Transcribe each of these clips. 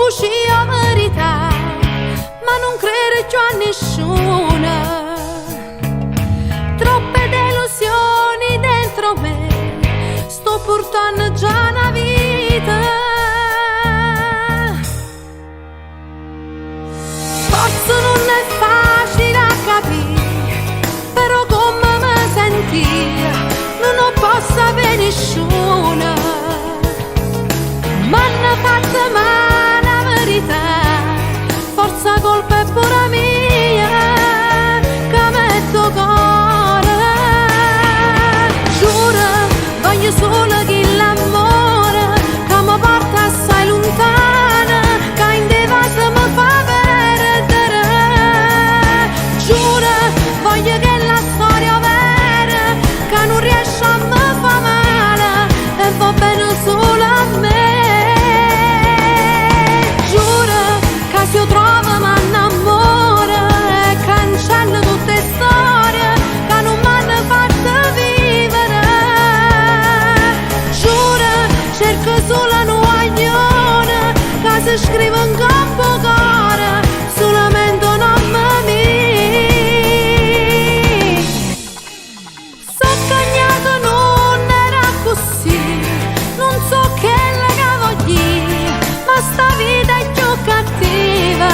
bugie a verità, ma non credere più a nessuna. Troppe delusioni dentro me, sto portando già una vita. Forse non è facile a capire, però come mi sentia non ho posso avere nessuna. M'hanno fatto male la verità, forza colpa è pure mia, che metto cuore. Giuro, voglio solo che l'amore che mi porta assai lontana, che in devasa mi fa perdere. Giuro, voglio che la storia vera, che non riesce a me fa male, e va bene solo a me. Se io trovo mi innamoro e cancello tutte storie che non mi hanno fatto vivere. Giuro, cerco solo un guaglione che si scrive in campo cuore, solamente un nome mio. So cagnato non era così, non so che la cavogli, ma sta vita è più cattiva.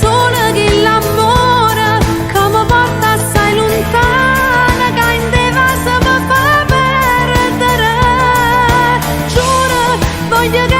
Solo che l'amore che mi porta assai lontana, che in devasa mi fa perdere. Giuro, voglio che